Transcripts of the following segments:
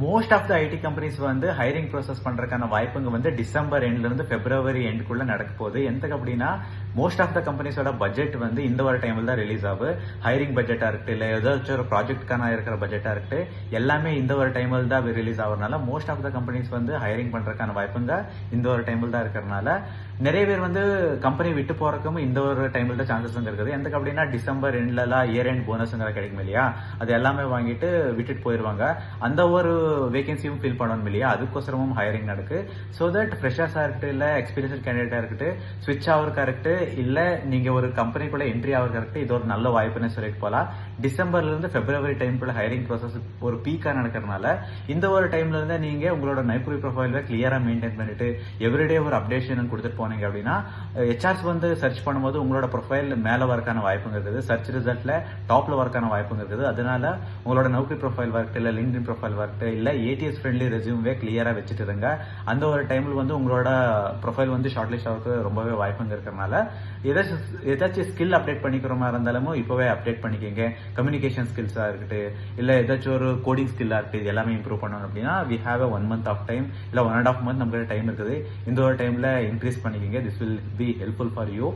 Most of the IT companies வந்து hiring process பண்றதுக்கான வாய்ப்புங்க வந்து டிசம்பர் எண்ட்ல இருந்து பிப்ரவரி எண்டுக்குள்ள நடக்க போகுது. எந்தக்கு அப்படின்னா மோஸ்ட் ஆஃப் த கம்பெனிஸோட பட்ஜெட் வந்து இந்த ஒரு டைம்ல தான் ரிலீஸ் ஆகும். ஹைரிங் பட்ஜெட்டா இருக்கட்டும், இல்ல ஏதாச்சும் ஒரு ப்ராஜெக்ட்கான இருக்கிற பட்ஜெட்டா இருக்கட்டும், எல்லாமே இந்த ஒரு டைம்ல தான் ரிலீஸ் ஆகுறதுனால மோஸ்ட் ஆஃப் த கம்பெனிஸ் வந்து ஹைரிங் பண்றதுக்கான வாய்ப்புங்க இந்த ஒரு டைம்ல தான் இருக்கிறதுனால நிறைய பேர் வந்து கம்பெனி விட்டு போறதுக்கும் இந்த ஒரு டைம்ல தான் சான்சஸ் இருக்குது. எந்தக்கு அப்படின்னா டிசம்பர் எண்ட்லாம் இயர் எண்ட் போனஸ்ங்கிற கிடைக்கும் இல்லையா, அது எல்லாமே வாங்கிட்டு விட்டுட்டு போயிருவாங்க. அந்த ஒரு வேகன்சியும் ஃபில் பண்ணணும் இல்லையா, அதுக்கோசரமும் ஹைரிங் நடக்கு. ஸோ தட் ஃப்ரெஷர்ஸா இருக்கட்டும், இல்ல எக்ஸ்பீரியன்ஸ் கேண்டிடேட்டா இருக்கட்டும், ஸ்விட்ச் ஆகிறதுக்கா இருக்கட்டும், இல்ல நீங்க ஒரு கம்பெனிக்குள்ள என்ட்ரி ஆகிறதுக்கா இருக்கட்டும், இது ஒரு நல்ல வாய்ப்புன்னு சொல்லிட்டு போகலாம். டிசம்பர்ல இருந்து பிப்ரவரி டைம்குள்ள ஹைரிங் ப்ராசஸ் ஒரு பீக்கா நடக்கிறதுனால இந்த ஒரு டைம்ல இருந்து நீங்க உங்களோட நைப்ரி ப்ரொஃபைல கிளியரா மெயின்டைன் பண்ணிட்டு எவ்ரிடே ஒரு அப்டேஷன் கொடுத்துட்டு போனீங்க அப்படின்னா ஹெச்ஆர்ஸ் வந்து சர்ச் பண்ணும்போது உங்களோட ப்ரொஃபைல் மேல வரக்கான வாய்ப்புங்க இருக்குது, சர்ச் ரிசல்ட்ல டாப்ல வரக்கான வாய்ப்புங்க இருக்குது. அதனால உங்களோட நௌக்கரி ப்ரொஃபைல் ஒர்க் இல்ல லிங்க்டின் ப்ரொஃபைல் ஒர்க் இல்ல ஏடிஎஸ் ஃப்ரெண்ட்லி ரெஸ்யூமே கிளியரா வச்சுட்டு இருங்க. அந்த ஒரு டைம்ல வந்து உங்களோட ப்ரொஃபைல் வந்து ஷார்ட் லிஸ்ட் ஆகிறதுக்கு ரொம்பவே வாய்ப்புங்க இருக்கிறதுனால ஏதாச்சும் ஸ்கில் அப்டேட் பண்ணிக்கிற மாதிரி இருந்தாலும் இப்பவே அப்டேட் பண்ணிக்கங்க. கம்யூனிகேஷன் ஸ்கில்ஸா இருக்கட்டும், இல்ல ஏதாச்சும் ஒரு கோடிங் ஸ்கில்லா இருக்கட்டும், எல்லாமே இம்ப்ரூவ் பண்ணணும் அப்படின்னா we have 1 month of time, இல்ல 1.5 month நமக்கு டைம் இருக்குது. இந்த ஒரு டைம்ல இன்க்ரீஸ் பண்ணிக்கங்க. This will be helpful for you.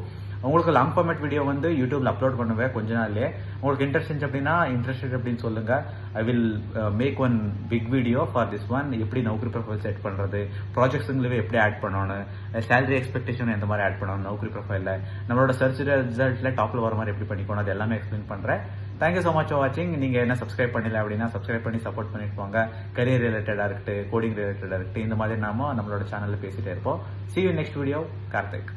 உங்களுக்கு லாங் ஃபார்மேட் வீடியோ வந்து யூடியூப்ல அப்லோட் பண்ணுவேன் கொஞ்ச நாள்லயே. உங்களுக்கு இன்ட்ரெஸ்டட் அப்படின்னு சொல்லுங்க. I will make one big video for this one. எப்படி நௌக்கரி ப்ரொஃபைல் செட் பண்றது, ப்ராஜெக்ட்ஸுங்களுக்கு எப்படி ஆட் பண்ணணும், சேலரி எக்ஸ்பெக்டேஷன் எந்த மாதிரி ஆட் பண்ணணும் நௌக்கரி ப்ரொஃபைல்ல, நம்மளோட சர்ச் ரிசல்ட்ல டாப்ல வர மாதிரி எப்படி பண்ணிக்கணும், அது எல்லாமே எக்ஸ்பிளைன் பண்றேன். தேங்க்யூ ஸோ மச் ஃபார் வாட்சிங். நீங்க என்ன சப்ஸ்கிரைப் பண்ணல அப்படின்னா சப்ஸ்கிரைப் பண்ணி சப்போர்ட் பண்ணிட்டு போங்க. கரியர் ரிலேட்டடா இருக்கட்டும், கோடிங் ரிலேட்டடா இருக்கட்டும், இந்த மாதிரி நாம நம்மளோட சேனல்ல பேசிட்டே இருப்போம். See you next video. Karthik.